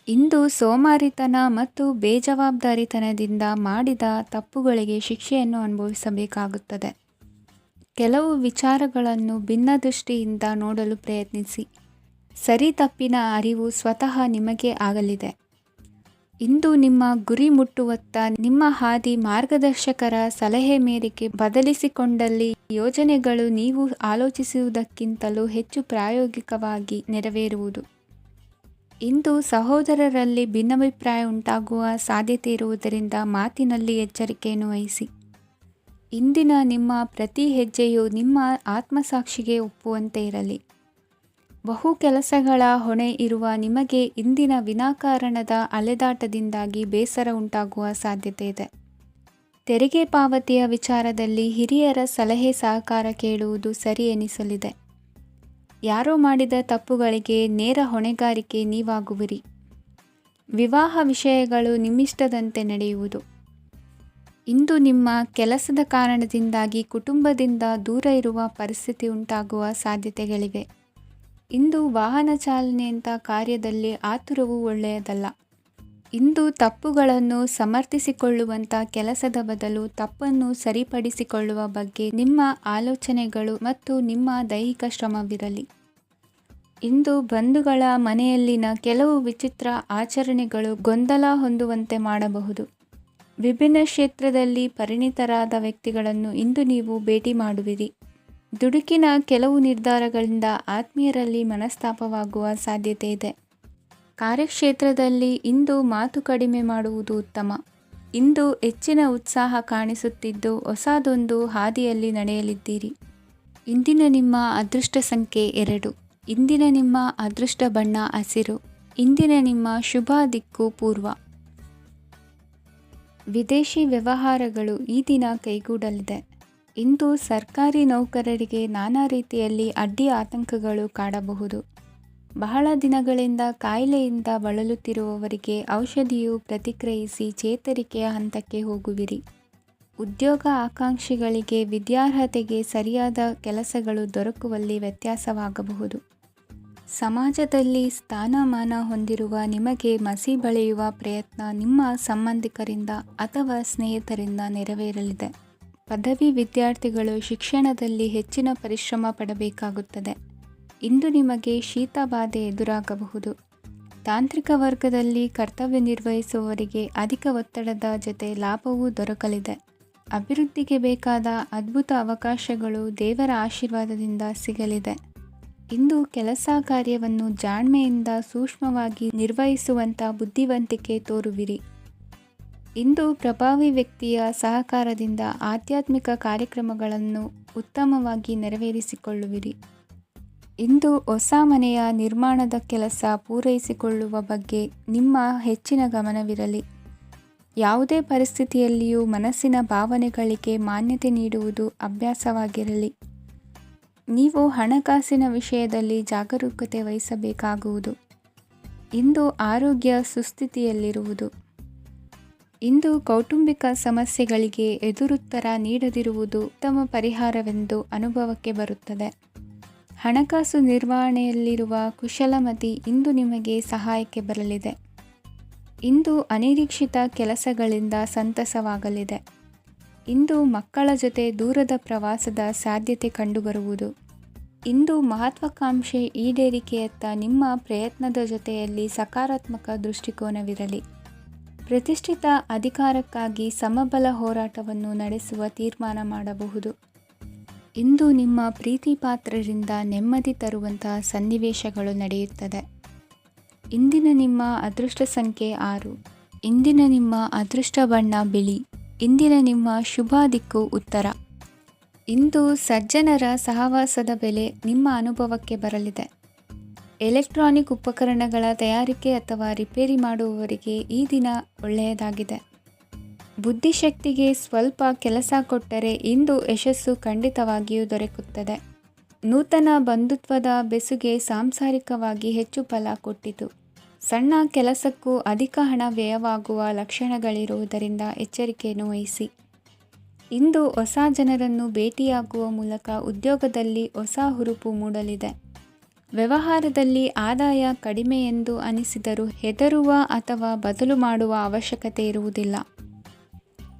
ಇಂದು ಸೋಮಾರಿತನ ಮತ್ತು ಬೇಜವಾಬ್ದಾರಿತನದಿಂದ ಮಾಡಿದ ತಪ್ಪುಗಳಿಗೆ ಶಿಕ್ಷೆಯನ್ನು ಅನುಭವಿಸಬೇಕಾಗುತ್ತದೆ. ಕೆಲವು ವಿಚಾರಗಳನ್ನು ಭಿನ್ನ ದೃಷ್ಟಿಯಿಂದ ನೋಡಲು ಪ್ರಯತ್ನಿಸಿ. ಸರಿ ತಪ್ಪಿನ ಅರಿವು ಸ್ವತಃ ನಿಮಗೆ ಆಗಲಿದೆ. ಇಂದು ನಿಮ್ಮ ಗುರಿ ಮುಟ್ಟುವತ್ತ ನಿಮ್ಮ ಹಾದಿ ಮಾರ್ಗದರ್ಶಕರ ಸಲಹೆ ಮೇರೆಗೆ ಬದಲಿಸಿಕೊಂಡಲ್ಲಿ ಯೋಜನೆಗಳು ನೀವು ಆಲೋಚಿಸುವುದಕ್ಕಿಂತಲೂ ಹೆಚ್ಚು ಪ್ರಾಯೋಗಿಕವಾಗಿ ನೆರವೇರುವುದು. ಇಂದು ಸಹೋದರರಲ್ಲಿ ಭಿನ್ನಾಭಿಪ್ರಾಯ ಉಂಟಾಗುವ ಸಾಧ್ಯತೆ ಇರುವುದರಿಂದ ಮಾತಿನಲ್ಲಿ ಎಚ್ಚರಿಕೆಯನ್ನು ವಹಿಸಿ. ಇಂದಿನ ನಿಮ್ಮ ಪ್ರತಿ ಹೆಜ್ಜೆಯು ನಿಮ್ಮ ಆತ್ಮಸಾಕ್ಷಿಗೆ ಒಪ್ಪುವಂತೆ ಇರಲಿ. ಬಹು ಕೆಲಸಗಳ ಹೊಣೆ ಇರುವ ನಿಮಗೆ ಇಂದಿನ ವಿನಾಕಾರಣದ ಅಲೆದಾಟದಿಂದಾಗಿ ಬೇಸರ ಉಂಟಾಗುವ ಸಾಧ್ಯತೆ ಇದೆ. ತೆರಿಗೆ ಪಾವತಿಯ ವಿಚಾರದಲ್ಲಿ ಹಿರಿಯರ ಸಲಹೆ ಸಹಕಾರ ಕೇಳುವುದು ಸರಿ ಎನಿಸಲಿದೆ. ಯಾರೋ ಮಾಡಿದ ತಪ್ಪುಗಳಿಗೆ ನೇರ ಹೊಣೆಗಾರಿಕೆ ನೀವಾಗುವಿರಿ. ವಿವಾಹ ವಿಷಯಗಳು ನಿಮ್ಮಿಷ್ಟದಂತೆ ನಡೆಯುವುದು. ಇಂದು ನಿಮ್ಮ ಕೆಲಸದ ಕಾರಣದಿಂದಾಗಿ ಕುಟುಂಬದಿಂದ ದೂರ ಇರುವ ಪರಿಸ್ಥಿತಿ ಉಂಟಾಗುವ ಸಾಧ್ಯತೆಗಳಿವೆ. ಇಂದು ವಾಹನ ಚಾಲನೆಯಂಥ ಕಾರ್ಯದಲ್ಲಿ ಆತುರವು ಒಳ್ಳೆಯದಲ್ಲ. ಇಂದು ತಪ್ಪುಗಳನ್ನು ಸಮರ್ಥಿಸಿಕೊಳ್ಳುವಂಥ ಕೆಲಸದ ಬದಲು ತಪ್ಪನ್ನು ಸರಿಪಡಿಸಿಕೊಳ್ಳುವ ಬಗ್ಗೆ ನಿಮ್ಮ ಆಲೋಚನೆಗಳು ಮತ್ತು ನಿಮ್ಮ ದೈಹಿಕ ಶ್ರಮವಿರಲಿ. ಇಂದು ಬಂಧುಗಳ ಮನೆಯಲ್ಲಿನ ಕೆಲವು ವಿಚಿತ್ರ ಆಚರಣೆಗಳು ಗೊಂದಲ ಹೊಂದುವಂತೆ ಮಾಡಬಹುದು. ವಿಭಿನ್ನ ಕ್ಷೇತ್ರದಲ್ಲಿ ಪರಿಣಿತರಾದ ವ್ಯಕ್ತಿಗಳನ್ನು ಇಂದು ನೀವು ಭೇಟಿ ಮಾಡುವಿರಿ. ದುಡುಕಿನ ಕೆಲವು ನಿರ್ಧಾರಗಳಿಂದ ಆತ್ಮೀಯರಲ್ಲಿ ಮನಸ್ತಾಪವಾಗುವ ಸಾಧ್ಯತೆ ಇದೆ. ಕಾರ್ಯಕ್ಷೇತ್ರದಲ್ಲಿ ಇಂದು ಮಾತು ಕಡಿಮೆ ಮಾಡುವುದು ಉತ್ತಮ. ಇಂದು ಹೆಚ್ಚಿನ ಉತ್ಸಾಹ ಕಾಣಿಸುತ್ತಿದ್ದು ಹೊಸದೊಂದು ಹಾದಿಯಲ್ಲಿ ನಡೆಯಲಿದ್ದೀರಿ. ಇಂದಿನ ನಿಮ್ಮ ಅದೃಷ್ಟ ಸಂಖ್ಯೆ 2. ಇಂದಿನ ನಿಮ್ಮ ಅದೃಷ್ಟ ಬಣ್ಣ ಹಸಿರು. ಇಂದಿನ ನಿಮ್ಮ ಶುಭ ದಿಕ್ಕು ಪೂರ್ವ. ವಿದೇಶಿ ವ್ಯವಹಾರಗಳು ಈ ದಿನ ಕೈಗೂಡಲಿದೆ. ಇಂದು ಸರ್ಕಾರಿ ನೌಕರರಿಗೆ ನಾನಾ ರೀತಿಯಲ್ಲಿ ಅಡ್ಡಿ ಆತಂಕಗಳು ಕಾಡಬಹುದು. ಬಹಳ ದಿನಗಳಿಂದ ಕಾಯಿಲೆಯಿಂದ ಬಳಲುತ್ತಿರುವವರಿಗೆ ಔಷಧಿಯು ಪ್ರತಿಕ್ರಿಯಿಸಿ ಚೇತರಿಕೆಯ ಹಂತಕ್ಕೆ ಹೋಗುವಿರಿ. ಉದ್ಯೋಗ ಆಕಾಂಕ್ಷಿಗಳಿಗೆ ವಿದ್ಯಾರ್ಹತೆಗೆ ಸರಿಯಾದ ಕೆಲಸಗಳು ದೊರಕುವಲ್ಲಿ ವ್ಯತ್ಯಾಸವಾಗಬಹುದು. ಸಮಾಜದಲ್ಲಿ ಸ್ಥಾನಮಾನ ಹೊಂದಿರುವ ನಿಮಗೆ ಮಸಿ ಬಳಿಯುವ ಪ್ರಯತ್ನ ನಿಮ್ಮ ಸಂಬಂಧಿಕರಿಂದ ಅಥವಾ ಸ್ನೇಹಿತರಿಂದ ನೆರವೇರಲಿದೆ. ಪದವಿ ವಿದ್ಯಾರ್ಥಿಗಳು ಶಿಕ್ಷಣದಲ್ಲಿ ಹೆಚ್ಚಿನ ಪರಿಶ್ರಮ ಪಡಬೇಕಾಗುತ್ತದೆ. ಇಂದು ನಿಮಗೆ ಶೀತ ಬಾಧೆ ಎದುರಾಗಬಹುದು. ತಾಂತ್ರಿಕ ವರ್ಗದಲ್ಲಿ ಕರ್ತವ್ಯ ನಿರ್ವಹಿಸುವವರಿಗೆ ಅಧಿಕ ಒತ್ತಡದ ಜೊತೆ ಲಾಭವೂ ದೊರಕಲಿದೆ. ಅಭಿವೃದ್ಧಿಗೆ ಬೇಕಾದ ಅದ್ಭುತ ಅವಕಾಶಗಳು ದೇವರ ಆಶೀರ್ವಾದದಿಂದ ಸಿಗಲಿದೆ. ಇಂದು ಕೆಲಸ ಕಾರ್ಯವನ್ನು ಜಾಣ್ಮೆಯಿಂದ ಸೂಕ್ಷ್ಮವಾಗಿ ನಿರ್ವಹಿಸುವಂಥ ಬುದ್ಧಿವಂತಿಕೆ ತೋರುವಿರಿ. ಇಂದು ಪ್ರಭಾವಿ ವ್ಯಕ್ತಿಯ ಸಹಕಾರದಿಂದ ಆಧ್ಯಾತ್ಮಿಕ ಕಾರ್ಯಕ್ರಮಗಳನ್ನು ಉತ್ತಮವಾಗಿ ನೆರವೇರಿಸಿಕೊಳ್ಳುವಿರಿ. ಇಂದು ಹೊಸ ಮನೆಯ ನಿರ್ಮಾಣದ ಕೆಲಸ ಪೂರೈಸಿಕೊಳ್ಳುವ ಬಗ್ಗೆ ನಿಮ್ಮ ಹೆಚ್ಚಿನ ಗಮನವಿರಲಿ. ಯಾವುದೇ ಪರಿಸ್ಥಿತಿಯಲ್ಲಿಯೂ ಮನಸ್ಸಿನ ಭಾವನೆಗಳಿಗೆ ಮಾನ್ಯತೆ ನೀಡುವುದು ಅಭ್ಯಾಸವಾಗಿರಲಿ. ನೀವು ಹಣಕಾಸಿನ ವಿಷಯದಲ್ಲಿ ಜಾಗರೂಕತೆ ವಹಿಸಬೇಕಾಗುವುದು. ಇಂದು ಆರೋಗ್ಯ ಸುಸ್ಥಿತಿಯಲ್ಲಿರುವುದು. ಇಂದು ಕೌಟುಂಬಿಕ ಸಮಸ್ಯೆಗಳಿಗೆ ಎದುರುತ್ತರ ನೀಡದಿರುವುದು ಉತ್ತಮ ಪರಿಹಾರವೆಂದು ಅನುಭವಕ್ಕೆ ಬರುತ್ತದೆ. ಹಣಕಾಸು ನಿರ್ವಹಣೆಯಲ್ಲಿರುವ ಕುಶಲಮತಿ ಇಂದು ನಿಮಗೆ ಸಹಾಯಕ್ಕೆ ಬರಲಿದೆ. ಇಂದು ಅನಿರೀಕ್ಷಿತ ಕೆಲಸಗಳಿಂದ ಸಂತಸವಾಗಲಿದೆ. ಇಂದು ಮಕ್ಕಳ ಜೊತೆ ದೂರದ ಪ್ರವಾಸದ ಸಾಧ್ಯತೆ ಕಂಡುಬರುವುದು. ಇಂದು ಮಹತ್ವಾಕಾಂಕ್ಷೆ ಈಡೇರಿಕೆಯತ್ತ ನಿಮ್ಮ ಪ್ರಯತ್ನದ ಜೊತೆಯಲ್ಲಿ ಸಕಾರಾತ್ಮಕ ದೃಷ್ಟಿಕೋನವಿರಲಿ. ಪ್ರತಿಷ್ಠಿತ ಅಧಿಕಾರಕ್ಕಾಗಿ ಸಮಬಲ ಹೋರಾಟವನ್ನು ನಡೆಸುವ ತೀರ್ಮಾನ ಮಾಡಬಹುದು. ಇಂದು ನಿಮ್ಮ ಪ್ರೀತಿ ಪಾತ್ರರಿಂದ ನೆಮ್ಮದಿ ತರುವಂತಹ ಸನ್ನಿವೇಶಗಳು ನಡೆಯುತ್ತದೆ. ಇಂದಿನ ನಿಮ್ಮ ಅದೃಷ್ಟ ಸಂಖ್ಯೆ 6. ಇಂದಿನ ನಿಮ್ಮ ಅದೃಷ್ಟ ಬಣ್ಣ ಬಿಳಿ. ಇಂದಿನ ನಿಮ್ಮ ಶುಭ ದಿಕ್ಕು ಉತ್ತರ. ಇಂದು ಸಜ್ಜನರ ಸಹವಾಸದ ಬೆಲೆ ನಿಮ್ಮ ಅನುಭವಕ್ಕೆ ಬರಲಿದೆ. ಎಲೆಕ್ಟ್ರಾನಿಕ್ ಉಪಕರಣಗಳ ತಯಾರಿಕೆ ಅಥವಾ ರಿಪೇರಿ ಮಾಡುವವರಿಗೆ ಈ ದಿನ ಒಳ್ಳೆಯದಾಗಿದೆ. ಬುದ್ಧಿಶಕ್ತಿಗೆ ಸ್ವಲ್ಪ ಕೆಲಸ ಕೊಟ್ಟರೆ ಇಂದು ಯಶಸ್ಸು ಖಂಡಿತವಾಗಿಯೂ ದೊರಕುತ್ತದೆ. ನೂತನ ಬಂಧುತ್ವದ ಬೆಸುಗೆ ಸಾಂಸಾರಿಕವಾಗಿ ಹೆಚ್ಚು ಫಲ ಕೊಟ್ಟಿತು. ಸಣ್ಣ ಕೆಲಸಕ್ಕೂ ಅಧಿಕ ಹಣ ವ್ಯಯವಾಗುವ ಲಕ್ಷಣಗಳಿರುವುದರಿಂದ ಎಚ್ಚರಿಕೆಯನ್ನು ವಹಿಸಿ. ಇಂದು ಹೊಸ ಜನರನ್ನು ಭೇಟಿಯಾಗುವ ಮೂಲಕ ಉದ್ಯೋಗದಲ್ಲಿ ಹೊಸ ಹುರುಪು ಮೂಡಲಿದೆ. ವ್ಯವಹಾರದಲ್ಲಿ ಆದಾಯ ಕಡಿಮೆ ಎಂದು ಅನಿಸಿದರೂ ಹೆದರುವ ಅಥವಾ ಬದಲು ಮಾಡುವ ಅವಶ್ಯಕತೆ ಇರುವುದಿಲ್ಲ.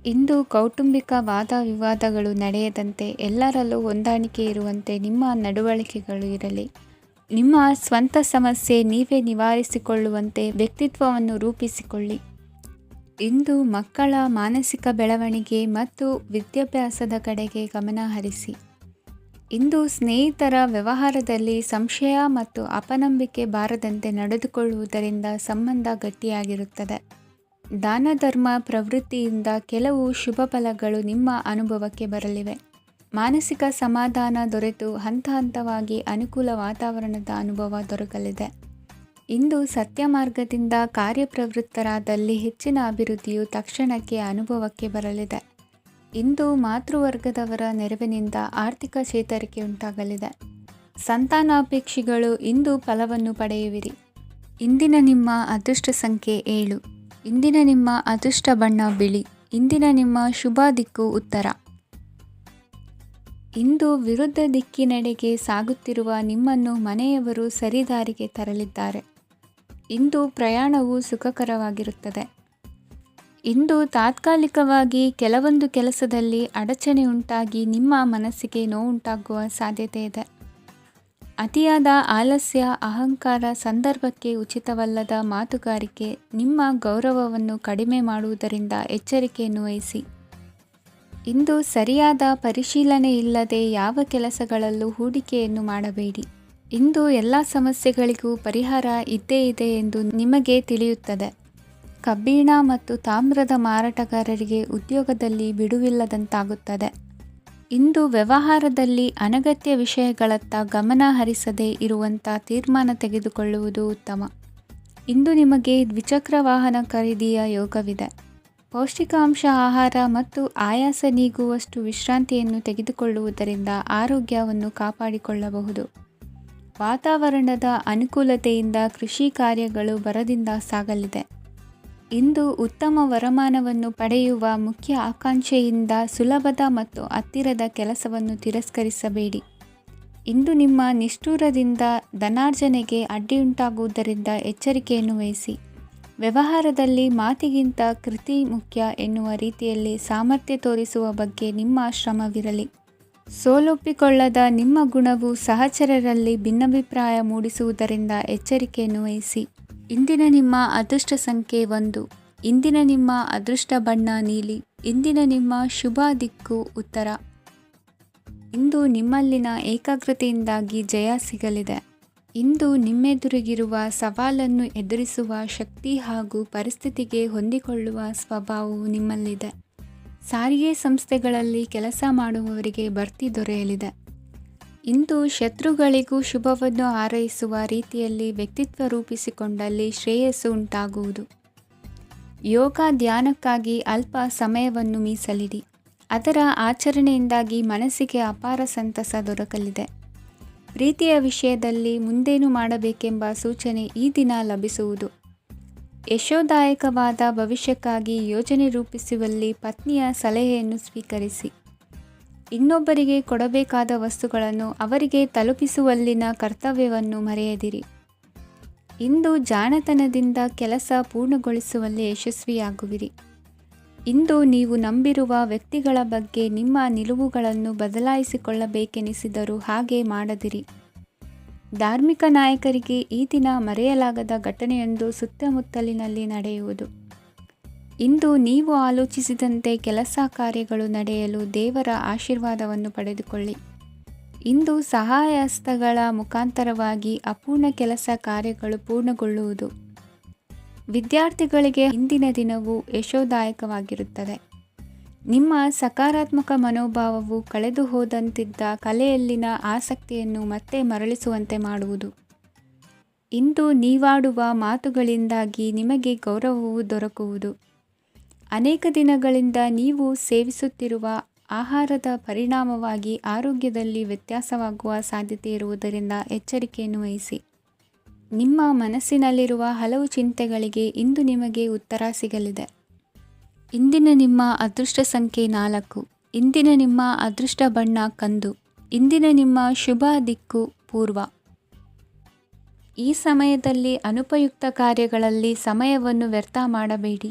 ಇಂದು ಕೌಟುಂಬಿಕ ವಾದ ವಿವಾದಗಳು ನಡೆಯದಂತೆ, ಎಲ್ಲರಲ್ಲೂ ಹೊಂದಾಣಿಕೆ ಇರುವಂತೆ ನಿಮ್ಮ ನಡವಳಿಕೆಗಳು ಇರಲಿ. ನಿಮ್ಮ ಸ್ವಂತ ಸಮಸ್ಯೆ ನೀವೇ ನಿವಾರಿಸಿಕೊಳ್ಳುವಂತೆ ವ್ಯಕ್ತಿತ್ವವನ್ನು ರೂಪಿಸಿಕೊಳ್ಳಿ. ಇಂದು ಮಕ್ಕಳ ಮಾನಸಿಕ ಬೆಳವಣಿಗೆ ಮತ್ತು ವಿದ್ಯಾಭ್ಯಾಸದ ಕಡೆಗೆ ಗಮನ ಹರಿಸಿ. ಇಂದು ಸ್ನೇಹಿತರ ವ್ಯವಹಾರದಲ್ಲಿ ಸಂಶಯ ಮತ್ತು ಅಪನಂಬಿಕೆ ಬಾರದಂತೆ ನಡೆದುಕೊಳ್ಳುವುದರಿಂದ ಸಂಬಂಧ ಗಟ್ಟಿಯಾಗಿರುತ್ತದೆ. ದಾನ ಧರ್ಮ ಪ್ರವೃತ್ತಿಯಿಂದ ಕೆಲವು ಶುಭ ಫಲಗಳು ನಿಮ್ಮ ಅನುಭವಕ್ಕೆ ಬರಲಿವೆ. ಮಾನಸಿಕ ಸಮಾಧಾನ ದೊರೆತು ಹಂತ ಹಂತವಾಗಿ ಅನುಕೂಲ ವಾತಾವರಣದ ಅನುಭವ ದೊರಕಲಿದೆ. ಇಂದು ಸತ್ಯ ಮಾರ್ಗದಿಂದ ಕಾರ್ಯಪ್ರವೃತ್ತರಾದಲ್ಲಿ ಹೆಚ್ಚಿನ ಅಭಿವೃದ್ಧಿಯು ತಕ್ಷಣಕ್ಕೆ ಅನುಭವಕ್ಕೆ ಬರಲಿದೆ. ಇಂದು ಮಾತೃವರ್ಗದವರ ನೆರವಿನಿಂದ ಆರ್ಥಿಕ ಚೇತರಿಕೆ ಉಂಟಾಗಲಿದೆ. ಸಂತಾನಾಪೇಕ್ಷಿಗಳು ಇಂದು ಫಲವನ್ನು ಪಡೆಯುವಿರಿ. ಇಂದಿನ ನಿಮ್ಮ ಅದೃಷ್ಟ ಸಂಖ್ಯೆ 7. ಇಂದಿನ ನಿಮ್ಮ ಅದೃಷ್ಟ ಬಣ್ಣ ಬಿಳಿ. ಇಂದಿನ ನಿಮ್ಮ ಶುಭ ದಿಕ್ಕು ಉತ್ತರ. ಇಂದು ವಿರುದ್ಧ ದಿಕ್ಕಿನೆಡೆಗೆ ಸಾಗುತ್ತಿರುವ ನಿಮ್ಮನ್ನು ಮನೆಯವರು ಸರಿದಾರಿಗೆ ತರಲಿದ್ದಾರೆ. ಇಂದು ಪ್ರಯಾಣವು ಸುಖಕರವಾಗಿರುತ್ತದೆ. ಇಂದು ತಾತ್ಕಾಲಿಕವಾಗಿ ಕೆಲವೊಂದು ಕೆಲಸದಲ್ಲಿ ಅಡಚಣೆ ಉಂಟಾಗಿ ನಿಮ್ಮ ಮನಸ್ಸಿಗೆ ನೋವುಂಟಾಗುವ ಸಾಧ್ಯತೆ ಇದೆ. ಅತಿಯಾದ ಆಲಸ್ಯ, ಅಹಂಕಾರ, ಸಂದರ್ಭಕ್ಕೆ ಉಚಿತವಲ್ಲದ ಮಾತುಗಾರಿಕೆ ನಿಮ್ಮ ಗೌರವವನ್ನು ಕಡಿಮೆ ಮಾಡುವುದರಿಂದ ಎಚ್ಚರಿಕೆಯನ್ನು ವಹಿಸಿ. ಇಂದು ಸರಿಯಾದ ಪರಿಶೀಲನೆ ಇಲ್ಲದೆ ಯಾವ ಕೆಲಸಗಳಲ್ಲೂ ಹೂಡಿಕೆಯನ್ನು ಮಾಡಬೇಡಿ. ಇಂದು ಎಲ್ಲ ಸಮಸ್ಯೆಗಳಿಗೂ ಪರಿಹಾರ ಇದ್ದೇ ಇದೆ ಎಂದು ನಿಮಗೆ ತಿಳಿಯುತ್ತದೆ. ಕಬ್ಬಿಣ ಮತ್ತು ತಾಮ್ರದ ಮಾರಾಟಗಾರರಿಗೆ ಉದ್ಯೋಗದಲ್ಲಿ ಬಿಡುವಿಲ್ಲದಂತಾಗುತ್ತದೆ. ಇಂದು ವ್ಯವಹಾರದಲ್ಲಿ ಅನಗತ್ಯ ವಿಷಯಗಳತ್ತ ಗಮನ ಹರಿಸದೇ ಇರುವಂಥ ತೀರ್ಮಾನ ತೆಗೆದುಕೊಳ್ಳುವುದು ಉತ್ತಮ. ಇಂದು ನಿಮಗೆ ದ್ವಿಚಕ್ರ ವಾಹನ ಖರೀದಿಯ ಯೋಗವಿದೆ. ಪೌಷ್ಟಿಕಾಂಶ ಆಹಾರ ಮತ್ತು ಆಯಾಸ ನೀಗುವಷ್ಟು ವಿಶ್ರಾಂತಿಯನ್ನು ತೆಗೆದುಕೊಳ್ಳುವುದರಿಂದ ಆರೋಗ್ಯವನ್ನು ಕಾಪಾಡಿಕೊಳ್ಳಬಹುದು. ವಾತಾವರಣದ ಅನುಕೂಲತೆಯಿಂದ ಕೃಷಿ ಕಾರ್ಯಗಳು ಭರದಿಂದ ಸಾಗಲಿದೆ. ಇಂದು ಉತ್ತಮ ವರಮಾನವನ್ನು ಪಡೆಯುವ ಮುಖ್ಯ ಆಕಾಂಕ್ಷೆಯಿಂದ ಸುಲಭದ ಮತ್ತು ಹತ್ತಿರದ ಕೆಲಸವನ್ನು ತಿರಸ್ಕರಿಸಬೇಡಿ. ಇಂದು ನಿಮ್ಮ ನಿಷ್ಠುರದಿಂದ ಧನಾರ್ಜನೆಗೆ ಅಡ್ಡಿಯುಂಟಾಗುವುದರಿಂದ ಎಚ್ಚರಿಕೆಯನ್ನು ವಹಿಸಿ. ವ್ಯವಹಾರದಲ್ಲಿ ಮಾತಿಗಿಂತ ಕೃತಿ ಮುಖ್ಯ ಎನ್ನುವ ರೀತಿಯಲ್ಲಿ ಸಾಮರ್ಥ್ಯ ತೋರಿಸುವ ಬಗ್ಗೆ ನಿಮ್ಮ ಶ್ರಮವಿರಲಿ. ಸೋಲೊಪ್ಪಿಕೊಳ್ಳದ ನಿಮ್ಮ ಗುಣವು ಸಹಚರರಲ್ಲಿ ಭಿನ್ನಾಭಿಪ್ರಾಯ ಮೂಡಿಸುವುದರಿಂದ ಎಚ್ಚರಿಕೆಯನ್ನು ವಹಿಸಿ. ಇಂದಿನ ನಿಮ್ಮ ಅದೃಷ್ಟ ಸಂಖ್ಯೆ 1. ಇಂದಿನ ನಿಮ್ಮ ಅದೃಷ್ಟ ಬಣ್ಣ ನೀಲಿ. ಇಂದಿನ ನಿಮ್ಮ ಶುಭ ದಿಕ್ಕು ಉತ್ತರ. ಇಂದು ನಿಮ್ಮಲ್ಲಿನ ಏಕಾಗ್ರತೆಯಿಂದಾಗಿ ಜಯ ಸಿಗಲಿದೆ. ಇಂದು ನಿಮ್ಮೆದುರಿಗಿರುವ ಸವಾಲನ್ನು ಎದುರಿಸುವ ಶಕ್ತಿ ಹಾಗೂ ಪರಿಸ್ಥಿತಿಗೆ ಹೊಂದಿಕೊಳ್ಳುವ ಸ್ವಭಾವವು ನಿಮ್ಮಲ್ಲಿದೆ. ಸಾರಿಗೆ ಸಂಸ್ಥೆಗಳಲ್ಲಿ ಕೆಲಸ ಮಾಡುವವರಿಗೆ ಬಡ್ತಿ ದೊರೆಯಲಿದೆ. ಇಂದು ಶತ್ರುಗಳಿಗೂ ಶುಭವನ್ನು ಹಾರೈಸುವ ರೀತಿಯಲ್ಲಿ ವ್ಯಕ್ತಿತ್ವ ರೂಪಿಸಿಕೊಂಡಲ್ಲಿ ಶ್ರೇಯಸ್ಸು ಉಂಟಾಗುವುದು. ಯೋಗ ಧ್ಯಾನಕ್ಕಾಗಿ ಅಲ್ಪ ಸಮಯವನ್ನು ಮೀಸಲಿಡಿ. ಅದರ ಆಚರಣೆಯಿಂದಾಗಿ ಮನಸ್ಸಿಗೆ ಅಪಾರ ಸಂತಸ ದೊರಕಲಿದೆ. ಪ್ರೀತಿಯ ವಿಷಯದಲ್ಲಿ ಮುಂದೇನು ಮಾಡಬೇಕೆಂಬ ಸೂಚನೆ ಈ ದಿನ ಲಭಿಸುವುದು. ಯಶೋದಾಯಕವಾದ ಭವಿಷ್ಯಕ್ಕಾಗಿ ಯೋಜನೆ ರೂಪಿಸುವಲ್ಲಿ ಪತ್ನಿಯ ಸಲಹೆಯನ್ನು ಸ್ವೀಕರಿಸಿ. ಇನ್ನೊಬ್ಬರಿಗೆ ಕೊಡಬೇಕಾದ ವಸ್ತುಗಳನ್ನು ಅವರಿಗೆ ತಲುಪಿಸುವಲ್ಲಿನ ಕರ್ತವ್ಯವನ್ನು ಮರೆಯದಿರಿ. ಇಂದು ಜಾಣತನದಿಂದ ಕೆಲಸ ಪೂರ್ಣಗೊಳಿಸುವಲ್ಲಿ ಯಶಸ್ವಿಯಾಗುವಿರಿ. ಇಂದು ನೀವು ನಂಬಿರುವ ವ್ಯಕ್ತಿಗಳ ಬಗ್ಗೆ ನಿಮ್ಮ ನಿಲುವುಗಳನ್ನು ಬದಲಾಯಿಸಿಕೊಳ್ಳಬೇಕೆನಿಸಿದರೂ ಹಾಗೆ ಮಾಡದಿರಿ. ಧಾರ್ಮಿಕ ನಾಯಕರಿಗೆ ಈ ದಿನ ಮರೆಯಲಾಗದ ಘಟನೆಯೊಂದು ಸುತ್ತಮುತ್ತಲಿನಲ್ಲಿ ನಡೆಯುವುದು. ಇಂದು ನೀವು ಆಲೋಚಿಸಿದಂತೆ ಕೆಲಸ ಕಾರ್ಯಗಳು ನಡೆಯಲು ದೇವರ ಆಶೀರ್ವಾದವನ್ನು ಪಡೆದುಕೊಳ್ಳಿ. ಇಂದು ಸಹಾಯ ಹಸ್ತಗಳ ಮುಖಾಂತರವಾಗಿ ಅಪೂರ್ಣ ಕೆಲಸ ಕಾರ್ಯಗಳು ಪೂರ್ಣಗೊಳ್ಳುವುದು. ವಿದ್ಯಾರ್ಥಿಗಳಿಗೆ ಇಂದಿನ ದಿನವು ಯಶೋದಾಯಕವಾಗಿರುತ್ತದೆ. ನಿಮ್ಮ ಸಕಾರಾತ್ಮಕ ಮನೋಭಾವವು ಕಳೆದು ಹೋದಂತಿದ್ದ ಕಲೆಯಲ್ಲಿನ ಆಸಕ್ತಿಯನ್ನು ಮತ್ತೆ ಮರಳಿಸುವಂತೆ ಮಾಡುವುದು. ಇಂದು ನೀವಾಡುವ ಮಾತುಗಳಿಂದಾಗಿ ನಿಮಗೆ ಗೌರವವು ದೊರಕುವುದು. ಅನೇಕ ದಿನಗಳಿಂದ ನೀವು ಸೇವಿಸುತ್ತಿರುವ ಆಹಾರದ ಪರಿಣಾಮವಾಗಿ ಆರೋಗ್ಯದಲ್ಲಿ ವ್ಯತ್ಯಾಸವಾಗುವ ಸಾಧ್ಯತೆ ಇರುವುದರಿಂದ ಎಚ್ಚರಿಕೆಯನ್ನು ವಹಿಸಿ. ನಿಮ್ಮ ಮನಸ್ಸಿನಲ್ಲಿರುವ ಹಲವು ಚಿಂತೆಗಳಿಗೆ ಇಂದು ನಿಮಗೆ ಉತ್ತರ ಸಿಗಲಿದೆ. ಇಂದಿನ ನಿಮ್ಮ ಅದೃಷ್ಟ ಸಂಖ್ಯೆ 4. ಇಂದಿನ ನಿಮ್ಮ ಅದೃಷ್ಟ ಬಣ್ಣ ಕಂದು. ಇಂದಿನ ನಿಮ್ಮ ಶುಭ ದಿಕ್ಕು ಪೂರ್ವ. ಈ ಸಮಯದಲ್ಲಿ ಅನುಪಯುಕ್ತ ಕಾರ್ಯಗಳಲ್ಲಿ ಸಮಯವನ್ನು ವ್ಯರ್ಥ ಮಾಡಬೇಡಿ.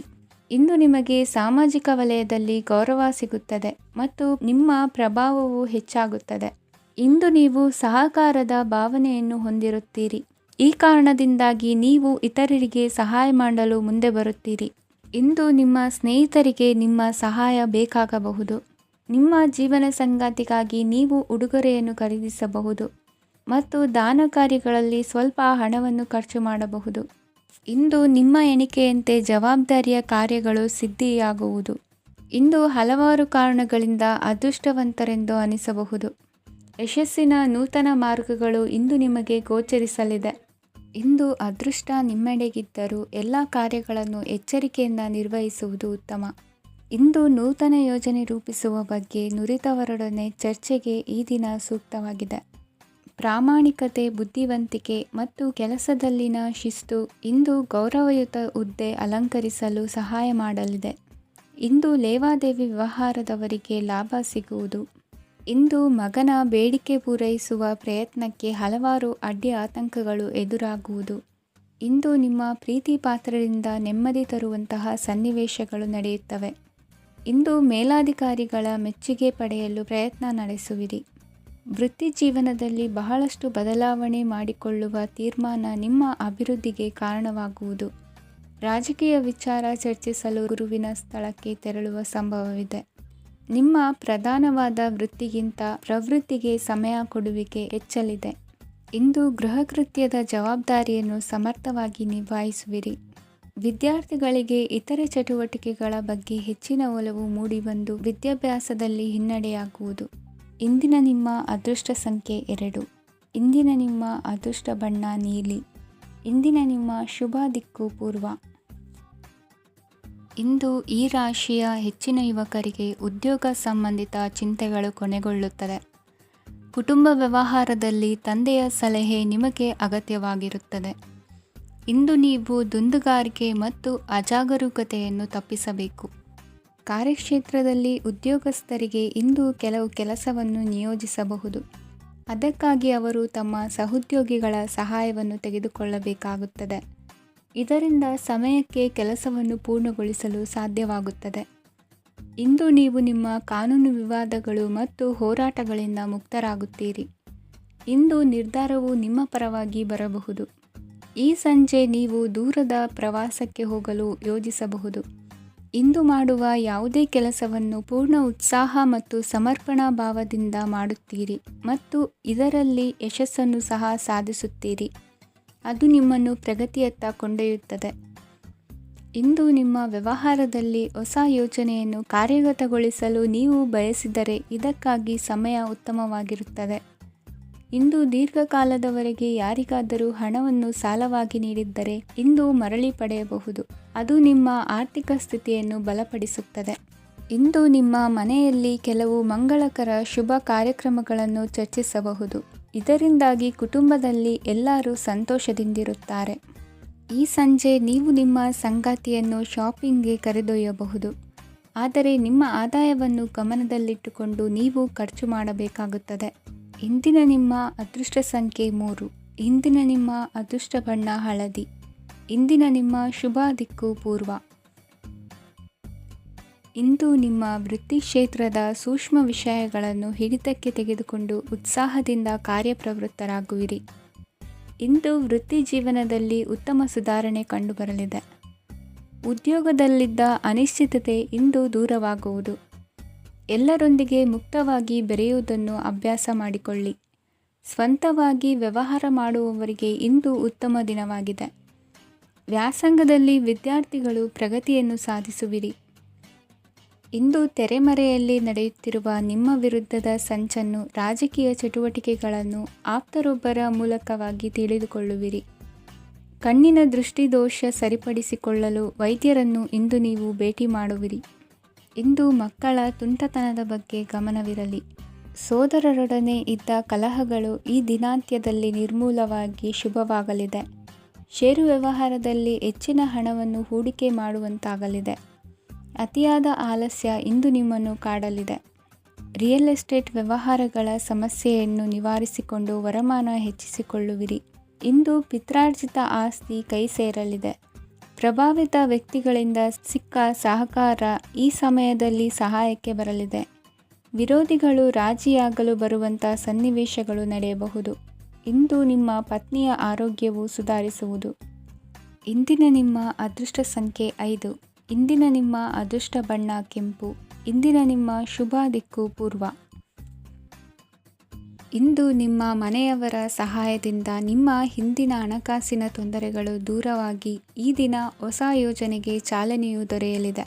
ಇಂದು ನಿಮಗೆ ಸಾಮಾಜಿಕ ವಲಯದಲ್ಲಿ ಗೌರವ ಸಿಗುತ್ತದೆ ಮತ್ತು ನಿಮ್ಮ ಪ್ರಭಾವವು ಹೆಚ್ಚಾಗುತ್ತದೆ. ಇಂದು ನೀವು ಸಹಕಾರದ ಭಾವನೆಯನ್ನು ಹೊಂದಿರುತ್ತೀರಿ. ಈ ಕಾರಣದಿಂದಾಗಿ ನೀವು ಇತರರಿಗೆ ಸಹಾಯ ಮಾಡಲು ಮುಂದೆ ಬರುತ್ತೀರಿ. ಇಂದು ನಿಮ್ಮ ಸ್ನೇಹಿತರಿಗೆ ನಿಮ್ಮ ಸಹಾಯ ಬೇಕಾಗಬಹುದು. ನಿಮ್ಮ ಜೀವನ ಸಂಗಾತಿಗಾಗಿ ನೀವು ಉಡುಗೊರೆಯನ್ನು ಖರೀದಿಸಬಹುದು ಮತ್ತು ದಾನ ಕಾರ್ಯಗಳಲ್ಲಿ ಸ್ವಲ್ಪ ಹಣವನ್ನು ಖರ್ಚು ಮಾಡಬಹುದು. ಇಂದು ನಿಮ್ಮ ಎಣಿಕೆಯಂತೆ ಜವಾಬ್ದಾರಿಯ ಕಾರ್ಯಗಳು ಸಿದ್ಧಿಯಾಗುವುದು. ಇಂದು ಹಲವಾರು ಕಾರಣಗಳಿಂದ ಅದೃಷ್ಟವಂತರೆಂದು ಅನಿಸಬಹುದು. ಯಶಸ್ಸಿನ ನೂತನ ಮಾರ್ಗಗಳು ಇಂದು ನಿಮಗೆ ಗೋಚರಿಸಲಿದೆ. ಇಂದು ಅದೃಷ್ಟ ನಿಮ್ಮೆಡೆಗಿದ್ದರೂ ಎಲ್ಲ ಕಾರ್ಯಗಳನ್ನು ಎಚ್ಚರಿಕೆಯಿಂದ ನಿರ್ವಹಿಸುವುದು ಉತ್ತಮ. ಇಂದು ನೂತನ ಯೋಜನೆ ರೂಪಿಸುವ ಬಗ್ಗೆ ನುರಿತವರೊಡನೆ ಚರ್ಚೆಗೆ ಈ ದಿನ ಸೂಕ್ತವಾಗಿದೆ. ಪ್ರಾಮಾಣಿಕತೆ, ಬುದ್ಧಿವಂತಿಕೆ ಮತ್ತು ಕೆಲಸದಲ್ಲಿನ ಶಿಸ್ತು ಇಂದು ಗೌರವಯುತ ಹುದ್ದೆ ಅಲಂಕರಿಸಲು ಸಹಾಯ ಮಾಡಲಿದೆ. ಇಂದು ಲೇವಾದೇವಿ ವ್ಯವಹಾರದವರಿಗೆ ಲಾಭ ಸಿಗುವುದು. ಇಂದು ಮಗನ ಬೇಡಿಕೆ ಪೂರೈಸುವ ಪ್ರಯತ್ನಕ್ಕೆ ಹಲವಾರು ಅಡ್ಡಿ ಆತಂಕಗಳು ಎದುರಾಗುವುದು. ಇಂದು ನಿಮ್ಮ ಪ್ರೀತಿ ಪಾತ್ರರಿಂದ ನೆಮ್ಮದಿ ತರುವಂತಹ ಸನ್ನಿವೇಶಗಳು ನಡೆಯುತ್ತವೆ. ಇಂದು ಮೇಲಾಧಿಕಾರಿಗಳ ಮೆಚ್ಚುಗೆ ಪಡೆಯಲು ಪ್ರಯತ್ನ ನಡೆಸುವಿರಿ. ವೃತ್ತಿ ಜೀವನದಲ್ಲಿ ಬಹಳಷ್ಟು ಬದಲಾವಣೆ ಮಾಡಿಕೊಳ್ಳುವ ತೀರ್ಮಾನ ನಿಮ್ಮ ಅಭಿವೃದ್ಧಿಗೆ ಕಾರಣವಾಗುವುದು. ರಾಜಕೀಯ ವಿಚಾರ ಚರ್ಚಿಸಲು ಗುರುವಿನ ಸ್ಥಳಕ್ಕೆ ತೆರಳುವ ಸಂಭವವಿದೆ. ನಿಮ್ಮ ಪ್ರಧಾನವಾದ ವೃತ್ತಿಗಿಂತ ಪ್ರವೃತ್ತಿಗೆ ಸಮಯ ಕೊಡುವಿಕೆ ಹೆಚ್ಚಲಿದೆ. ಇಂದು ಗೃಹ ಕೃತ್ಯದ ಜವಾಬ್ದಾರಿಯನ್ನು ಸಮರ್ಥವಾಗಿ ನಿಭಾಯಿಸುವಿರಿ. ವಿದ್ಯಾರ್ಥಿಗಳಿಗೆ ಇತರೆ ಚಟುವಟಿಕೆಗಳ ಬಗ್ಗೆ ಹೆಚ್ಚಿನ ಒಲವು ಮೂಡಿಬಂದು ವಿದ್ಯಾಭ್ಯಾಸದಲ್ಲಿ ಹಿನ್ನಡೆಯಾಗುವುದು. ಇಂದಿನ ನಿಮ್ಮ ಅದೃಷ್ಟ ಸಂಖ್ಯೆ 2. ಇಂದಿನ ನಿಮ್ಮ ಅದೃಷ್ಟ ಬಣ್ಣ ನೀಲಿ. ಇಂದಿನ ನಿಮ್ಮ ಶುಭ ದಿಕ್ಕು ಪೂರ್ವ. ಇಂದು ಈ ರಾಶಿಯ ಹೆಚ್ಚಿನ ಯುವಕರಿಗೆ ಉದ್ಯೋಗ ಸಂಬಂಧಿತ ಚಿಂತೆಗಳು ಕೊನೆಗೊಳ್ಳುತ್ತದೆ. ಕುಟುಂಬ ವ್ಯವಹಾರದಲ್ಲಿ ತಂದೆಯ ಸಲಹೆ ನಿಮಗೆ ಅಗತ್ಯವಾಗಿರುತ್ತದೆ. ಇಂದು ನೀವು ದುಂದುಗಾರಿಕೆ ಮತ್ತು ಅಜಾಗರೂಕತೆಯನ್ನು ತಪ್ಪಿಸಬೇಕು. ಕಾರ್ಯಕ್ಷೇತ್ರದಲ್ಲಿ ಉದ್ಯೋಗಸ್ಥರಿಗೆ ಇಂದು ಕೆಲವು ಕೆಲಸವನ್ನು ನಿಯೋಜಿಸಬಹುದು. ಅದಕ್ಕಾಗಿ ಅವರು ತಮ್ಮ ಸಹೋದ್ಯೋಗಿಗಳ ಸಹಾಯವನ್ನು ತೆಗೆದುಕೊಳ್ಳಬೇಕಾಗುತ್ತದೆ. ಇದರಿಂದ ಸಮಯಕ್ಕೆ ಕೆಲಸವನ್ನು ಪೂರ್ಣಗೊಳಿಸಲು ಸಾಧ್ಯವಾಗುತ್ತದೆ. ಇಂದು ನೀವು ನಿಮ್ಮ ಕಾನೂನು ವಿವಾದಗಳು ಮತ್ತು ಹೋರಾಟಗಳಿಂದ ಮುಕ್ತರಾಗುತ್ತೀರಿ. ಇಂದು ನಿರ್ಧಾರವು ನಿಮ್ಮ ಪರವಾಗಿ ಬರಬಹುದು. ಈ ಸಂಜೆ ನೀವು ದೂರದ ಪ್ರವಾಸಕ್ಕೆ ಹೋಗಲು ಯೋಜಿಸಬಹುದು. ಇಂದು ಮಾಡುವ ಯಾವುದೇ ಕೆಲಸವನ್ನು ಪೂರ್ಣ ಉತ್ಸಾಹ ಮತ್ತು ಸಮರ್ಪಣಾ ಭಾವದಿಂದ ಮಾಡುತ್ತೀರಿ ಮತ್ತು ಇದರಲ್ಲಿ ಯಶಸ್ಸನ್ನು ಸಹ ಸಾಧಿಸುತ್ತೀರಿ. ಅದು ನಿಮ್ಮನ್ನು ಪ್ರಗತಿಯತ್ತ ಕೊಂಡೊಯ್ಯುತ್ತದೆ. ಇಂದು ನಿಮ್ಮ ವ್ಯವಹಾರದಲ್ಲಿ ಹೊಸ ಯೋಜನೆಯನ್ನು ಕಾರ್ಯಗತಗೊಳಿಸಲು ನೀವು ಬಯಸಿದರೆ ಇದಕ್ಕಾಗಿ ಸಮಯ ಉತ್ತಮವಾಗಿರುತ್ತದೆ. ಇಂದು ದೀರ್ಘಕಾಲದವರೆಗೆ ಯಾರಿಗಾದರೂ ಹಣವನ್ನು ಸಾಲವಾಗಿ ನೀಡಿದ್ದರೆ ಇಂದು ಮರಳಿ ಪಡೆಯಬಹುದು. ಅದು ನಿಮ್ಮ ಆರ್ಥಿಕ ಸ್ಥಿತಿಯನ್ನು ಬಲಪಡಿಸುತ್ತದೆ. ಇಂದು ನಿಮ್ಮ ಮನೆಯಲ್ಲಿ ಕೆಲವು ಮಂಗಳಕರ ಶುಭ ಕಾರ್ಯಕ್ರಮಗಳನ್ನು ಚರ್ಚಿಸಬಹುದು. ಇದರಿಂದಾಗಿ ಕುಟುಂಬದಲ್ಲಿ ಎಲ್ಲರೂ ಸಂತೋಷದಿಂದಿರುತ್ತಾರೆ. ಈ ಸಂಜೆ ನೀವು ನಿಮ್ಮ ಸಂಗಾತಿಯನ್ನು ಶಾಪಿಂಗ್ಗೆ ಕರೆದೊಯ್ಯಬಹುದು. ಆದರೆ ನಿಮ್ಮ ಆದಾಯವನ್ನು ಗಮನದಲ್ಲಿಟ್ಟುಕೊಂಡು ನೀವು ಖರ್ಚು ಮಾಡಬೇಕಾಗುತ್ತದೆ. ಇಂದಿನ ನಿಮ್ಮ ಅದೃಷ್ಟ ಸಂಖ್ಯೆ 3. ಇಂದಿನ ನಿಮ್ಮ ಅದೃಷ್ಟ ಬಣ್ಣ ಹಳದಿ. ಇಂದಿನ ನಿಮ್ಮ ಶುಭ ದಿಕ್ಕು ಪೂರ್ವ. ಇಂದು ನಿಮ್ಮ ವೃತ್ತಿ ಕ್ಷೇತ್ರದ ಸೂಕ್ಷ್ಮ ವಿಷಯಗಳನ್ನು ಹಿಡಿತಕ್ಕೆ ತೆಗೆದುಕೊಂಡು ಉತ್ಸಾಹದಿಂದ ಕಾರ್ಯಪ್ರವೃತ್ತರಾಗುವಿರಿ. ಇಂದು ವೃತ್ತಿ ಜೀವನದಲ್ಲಿ ಉತ್ತಮ ಸುಧಾರಣೆ ಕಂಡುಬರಲಿದೆ. ಉದ್ಯೋಗದಲ್ಲಿದ್ದ ಅನಿಶ್ಚಿತತೆ ಇಂದು ದೂರವಾಗುವುದು. ಎಲ್ಲರೊಂದಿಗೆ ಮುಕ್ತವಾಗಿ ಬೆರೆಯುವುದನ್ನು ಅಭ್ಯಾಸ ಮಾಡಿಕೊಳ್ಳಿ. ಸ್ವಂತವಾಗಿ ವ್ಯವಹಾರ ಮಾಡುವವರಿಗೆ ಇಂದು ಉತ್ತಮ ದಿನವಾಗಿದೆ. ವ್ಯಾಸಂಗದಲ್ಲಿ ವಿದ್ಯಾರ್ಥಿಗಳು ಪ್ರಗತಿಯನ್ನು ಸಾಧಿಸುವಿರಿ. ಇಂದು ತೆರೆಮರೆಯಲ್ಲಿ ನಡೆಯುತ್ತಿರುವ ನಿಮ್ಮ ವಿರುದ್ಧದ ಸಂಚನ್ನು, ರಾಜಕೀಯ ಚಟುವಟಿಕೆಗಳನ್ನು ಆಪ್ತರೊಬ್ಬರ ಮೂಲಕವಾಗಿ ತಿಳಿದುಕೊಳ್ಳುವಿರಿ. ಕಣ್ಣಿನ ದೃಷ್ಟಿದೋಷ ಸರಿಪಡಿಸಿಕೊಳ್ಳಲು ವೈದ್ಯರನ್ನು ಇಂದು ನೀವು ಭೇಟಿ ಮಾಡುವಿರಿ. ಇಂದು ಮಕ್ಕಳ ತುಂಟತನದ ಬಗ್ಗೆ ಗಮನವಿರಲಿ. ಸೋದರರೊಡನೆ ಇದ್ದ ಕಲಹಗಳು ಈ ದಿನಾಂತ್ಯದಲ್ಲಿ ನಿರ್ಮೂಲವಾಗಿ ಶುಭವಾಗಲಿದೆ. ಷೇರು ವ್ಯವಹಾರದಲ್ಲಿ ಹೆಚ್ಚಿನ ಹಣವನ್ನು ಹೂಡಿಕೆ ಮಾಡುವಂತಾಗಲಿದೆ. ಅತಿಯಾದ ಆಲಸ್ಯ ಇಂದು ನಿಮ್ಮನ್ನು ಕಾಡಲಿದೆ. ರಿಯಲ್ ಎಸ್ಟೇಟ್ ವ್ಯವಹಾರಗಳ ಸಮಸ್ಯೆಯನ್ನು ನಿವಾರಿಸಿಕೊಂಡು ವರಮಾನ ಹೆಚ್ಚಿಸಿಕೊಳ್ಳುವಿರಿ. ಇಂದು ಪಿತ್ರಾರ್ಜಿತ ಆಸ್ತಿ ಕೈ ಸೇರಲಿದೆ. ಪ್ರಭಾವಿತ ವ್ಯಕ್ತಿಗಳಿಂದ ಸಿಕ್ಕ ಸಹಕಾರ ಈ ಸಮಯದಲ್ಲಿ ಸಹಾಯಕ್ಕೆ ಬರಲಿದೆ. ವಿರೋಧಿಗಳು ರಾಜಿಯಾಗಲು ಬರುವಂಥ ಸನ್ನಿವೇಶಗಳು ನಡೆಯಬಹುದು. ಇಂದು ನಿಮ್ಮ ಪತ್ನಿಯ ಆರೋಗ್ಯವು ಸುಧಾರಿಸುವುದು. ಇಂದಿನ ನಿಮ್ಮ ಅದೃಷ್ಟ ಸಂಖ್ಯೆ 5. ಇಂದಿನ ನಿಮ್ಮ ಅದೃಷ್ಟ ಬಣ್ಣ ಕೆಂಪು. ಇಂದಿನ ನಿಮ್ಮ ಶುಭ ದಿಕ್ಕು ಪೂರ್ವ. ಇಂದು ನಿಮ್ಮ ಮನೆಯವರ ಸಹಾಯದಿಂದ ನಿಮ್ಮ ಹಿಂದಿನ ಹಣಕಾಸಿನ ತೊಂದರೆಗಳು ದೂರವಾಗಿ ಈ ದಿನ ಹೊಸ ಯೋಜನೆಗೆ ಚಾಲನೆಯು ದೊರೆಯಲಿದೆ.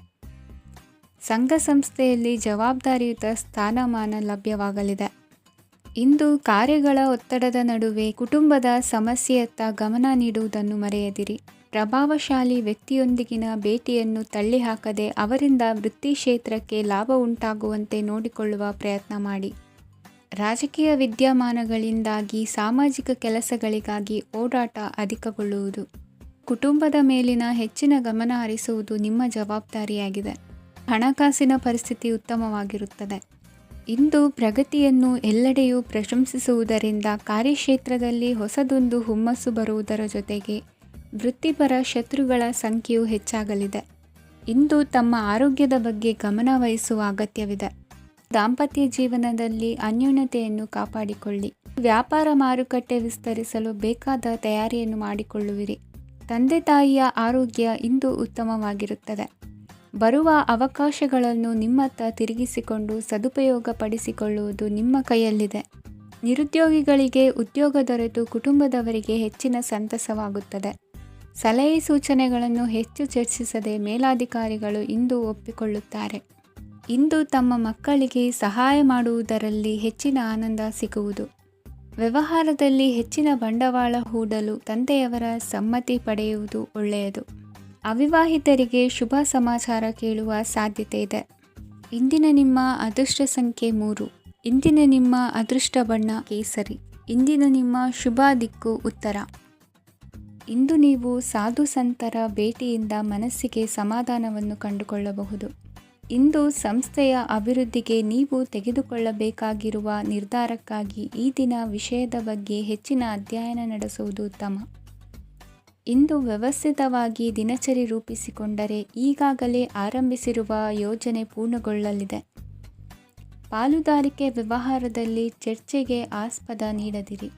ಸಂಘ ಸಂಸ್ಥೆಯಲ್ಲಿ ಜವಾಬ್ದಾರಿಯುತ ಸ್ಥಾನಮಾನ ಲಭ್ಯವಾಗಲಿದೆ. ಇಂದು ಕಾರ್ಯಗಳ ಒತ್ತಡದ ನಡುವೆ ಕುಟುಂಬದ ಸಮಸ್ಯೆಯತ್ತ ಗಮನ ನೀಡುವುದನ್ನು ಮರೆಯದಿರಿ. ಪ್ರಭಾವಶಾಲಿ ವ್ಯಕ್ತಿಯೊಂದಿಗಿನ ಭೇಟಿಯನ್ನು ತಳ್ಳಿಹಾಕದೆ ಅವರಿಂದ ವೃತ್ತಿ ಕ್ಷೇತ್ರಕ್ಕೆ ಲಾಭ ಉಂಟಾಗುವಂತೆ ನೋಡಿಕೊಳ್ಳುವ ಪ್ರಯತ್ನ ಮಾಡಿ. ರಾಜಕೀಯ ವಿದ್ಯಮಾನಗಳಿಂದಾಗಿ ಸಾಮಾಜಿಕ ಕೆಲಸಗಳಿಗಾಗಿ ಓಡಾಟ ಅಧಿಕಗೊಳ್ಳುವುದು. ಕುಟುಂಬದ ಮೇಲಿನ ಹೆಚ್ಚಿನ ಗಮನ ಹರಿಸುವುದು ನಿಮ್ಮ ಜವಾಬ್ದಾರಿಯಾಗಿದೆ. ಹಣಕಾಸಿನ ಪರಿಸ್ಥಿತಿ ಉತ್ತಮವಾಗಿರುತ್ತದೆ. ಇಂದು ಪ್ರಗತಿಯನ್ನು ಎಲ್ಲೆಡೆಯೂ ಪ್ರಶಂಸಿಸುವುದರಿಂದ ಕಾರ್ಯಕ್ಷೇತ್ರದಲ್ಲಿ ಹೊಸದೊಂದು ಹುಮ್ಮಸ್ಸು ಬರುವುದರ ಜೊತೆಗೆ ವೃತ್ತಿಪರ ಶತ್ರುಗಳ ಸಂಖ್ಯೆಯು ಹೆಚ್ಚಾಗಲಿದೆ. ಇಂದು ತಮ್ಮ ಆರೋಗ್ಯದ ಬಗ್ಗೆ ಗಮನ ವಹಿಸುವ ಅಗತ್ಯವಿದೆ. ದಾಂಪತ್ಯ ಜೀವನದಲ್ಲಿ ಅನ್ಯೋನ್ಯತೆಯನ್ನು ಕಾಪಾಡಿಕೊಳ್ಳಿ. ವ್ಯಾಪಾರ ಮಾರುಕಟ್ಟೆ ವಿಸ್ತರಿಸಲು ಬೇಕಾದ ತಯಾರಿಯನ್ನು ಮಾಡಿಕೊಳ್ಳುವಿರಿ. ತಂದೆ ತಾಯಿಯ ಆರೋಗ್ಯ ಇಂದು ಉತ್ತಮವಾಗಿರುತ್ತದೆ. ಬರುವ ಅವಕಾಶಗಳನ್ನು ನಿಮ್ಮತ್ತ ತಿರುಗಿಸಿಕೊಂಡು ಸದುಪಯೋಗಪಡಿಸಿಕೊಳ್ಳುವುದು ನಿಮ್ಮ ಕೈಯಲ್ಲಿದೆ. ನಿರುದ್ಯೋಗಿಗಳಿಗೆ ಉದ್ಯೋಗ ದೊರೆತು ಕುಟುಂಬದವರಿಗೆ ಹೆಚ್ಚಿನ ಸಂತಸವಾಗುತ್ತದೆ. ಸಲಹೆ ಸೂಚನೆಗಳನ್ನು ಹೆಚ್ಚು ಚರ್ಚಿಸದೆ ಮೇಲಾಧಿಕಾರಿಗಳು ಇಂದು ಒಪ್ಪಿಕೊಳ್ಳುತ್ತಾರೆ. ಇಂದು ತಮ್ಮ ಮಕ್ಕಳಿಗೆ ಸಹಾಯ ಮಾಡುವುದರಲ್ಲಿ ಹೆಚ್ಚಿನ ಆನಂದ ಸಿಗುವುದು. ವ್ಯವಹಾರದಲ್ಲಿ ಹೆಚ್ಚಿನ ಬಂಡವಾಳ ಹೂಡಲು ತಂದೆಯವರ ಸಮ್ಮತಿ ಪಡೆಯುವುದು ಒಳ್ಳೆಯದು. ಅವಿವಾಹಿತರಿಗೆ ಶುಭ ಸಮಾಚಾರ ಕೇಳುವ ಸಾಧ್ಯತೆ ಇದೆ. ಇಂದಿನ ನಿಮ್ಮ ಅದೃಷ್ಟ ಸಂಖ್ಯೆ 3. ಇಂದಿನ ನಿಮ್ಮ ಅದೃಷ್ಟ ಬಣ್ಣ ಕೇಸರಿ. ಇಂದಿನ ನಿಮ್ಮ ಶುಭ ದಿಕ್ಕು ಉತ್ತರ. ಇಂದು ನೀವು ಸಾಧು ಸಂತರ ಭೇಟಿಯಿಂದ ಮನಸ್ಸಿಗೆ ಸಮಾಧಾನವನ್ನು ಕಂಡುಕೊಳ್ಳಬಹುದು. ಇಂದು ಸಂಸ್ಥೆಯ ಅಭಿವೃದ್ಧಿಗೆ ನೀವು ತೆಗೆದುಕೊಳ್ಳಬೇಕಾಗಿರುವ ನಿರ್ಧಾರಕ್ಕಾಗಿ ಈ ದಿನ ವಿಷಯದ ಬಗ್ಗೆ ಹೆಚ್ಚಿನ ಅಧ್ಯಯನ ನಡೆಸುವುದು ಉತ್ತಮ. ಇಂದು ವ್ಯವಸ್ಥಿತವಾಗಿ ದಿನಚರಿ ರೂಪಿಸಿಕೊಂಡರೆ ಈಗಾಗಲೇ ಆರಂಭಿಸಿರುವ ಯೋಜನೆ ಪೂರ್ಣಗೊಳ್ಳಲಿದೆ. ಪಾಲುದಾರಿಕೆ ವ್ಯವಹಾರದಲ್ಲಿ ಚರ್ಚೆಗೆ ಆಸ್ಪದ ನೀಡದಿರಿ.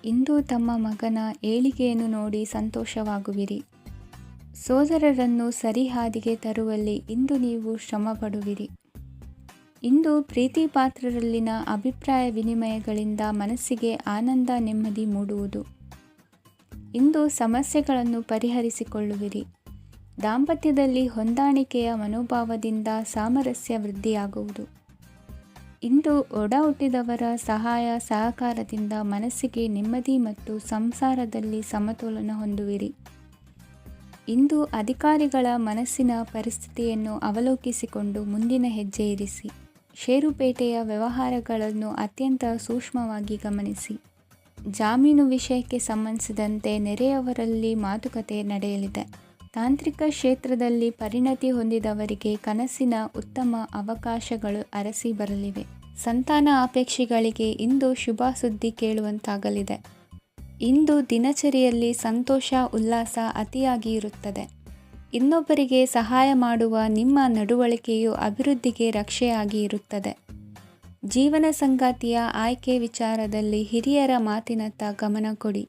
ಇಂದು ತಮ್ಮ ಮಗನ ಏಳಿಗೆಯನ್ನು ನೋಡಿ ಸಂತೋಷವಾಗುವಿರಿ. ಸೋದರರನ್ನು ಸರಿಹಾದಿಗೆ ತರುವಲ್ಲಿ ಇಂದು ನೀವು ಶ್ರಮಪಡುವಿರಿ. ಇಂದು ಪ್ರೀತಿ ಪಾತ್ರರಲ್ಲಿನ ಅಭಿಪ್ರಾಯ ವಿನಿಮಯಗಳಿಂದ ಮನಸ್ಸಿಗೆ ಆನಂದ ನೆಮ್ಮದಿ ಮೂಡುವುದು. ಇಂದು ಸಮಸ್ಯೆಗಳನ್ನು ಪರಿಹರಿಸಿಕೊಳ್ಳುವಿರಿ. ದಾಂಪತ್ಯದಲ್ಲಿ ಹೊಂದಾಣಿಕೆಯ ಮನೋಭಾವದಿಂದ ಸಾಮರಸ್ಯ ವೃದ್ಧಿಯಾಗುವುದು. ಇಂದು ಒಡ ಹುಟ್ಟಿದವರ ಸಹಾಯ ಸಹಕಾರದಿಂದ ಮನಸ್ಸಿಗೆ ನೆಮ್ಮದಿ ಮತ್ತು ಸಂಸಾರದಲ್ಲಿ ಸಮತೋಲನ ಹೊಂದುವಿರಿ. ಇಂದು ಅಧಿಕಾರಿಗಳ ಮನಸ್ಸಿನ ಪರಿಸ್ಥಿತಿಯನ್ನು ಅವಲೋಕಿಸಿಕೊಂಡು ಮುಂದಿನ ಹೆಜ್ಜೆ ಇರಿಸಿ. ಷೇರುಪೇಟೆಯ ವ್ಯವಹಾರಗಳನ್ನು ಅತ್ಯಂತ ಸೂಕ್ಷ್ಮವಾಗಿ ಗಮನಿಸಿ. ಜಾಮೀನು ವಿಷಯಕ್ಕೆ ಸಂಬಂಧಿಸಿದಂತೆ ನೆರೆಯವರಲ್ಲಿ ಮಾತುಕತೆ ನಡೆಯಲಿದೆ. ತಾಂತ್ರಿಕ ಕ್ಷೇತ್ರದಲ್ಲಿ ಪರಿಣತಿ ಹೊಂದಿದವರಿಗೆ ಕನಸಿನ ಉತ್ತಮ ಅವಕಾಶಗಳು ಅರಸಿ ಬರಲಿವೆ. ಸಂತಾನ ಅಪೇಕ್ಷಿಗಳಿಗೆ ಇಂದು ಶುಭ ಸುದ್ದಿ ಕೇಳುವಂತಾಗಲಿದೆ. ಇಂದು ದಿನಚರಿಯಲ್ಲಿ ಸಂತೋಷ ಉಲ್ಲಾಸ ಅತಿಯಾಗಿ ಇರುತ್ತದೆ. ಇನ್ನೊಬ್ಬರಿಗೆ ಸಹಾಯ ಮಾಡುವ ನಿಮ್ಮ ನಡವಳಿಕೆಯು ಅಭಿವೃದ್ಧಿಗೆ ರಕ್ಷೆಯಾಗಿ ಇರುತ್ತದೆ. ಜೀವನ ಸಂಗಾತಿಯ ಆಯ್ಕೆ ವಿಚಾರದಲ್ಲಿ ಹಿರಿಯರ ಮಾತಿನತ್ತ ಗಮನ ಕೊಡಿ.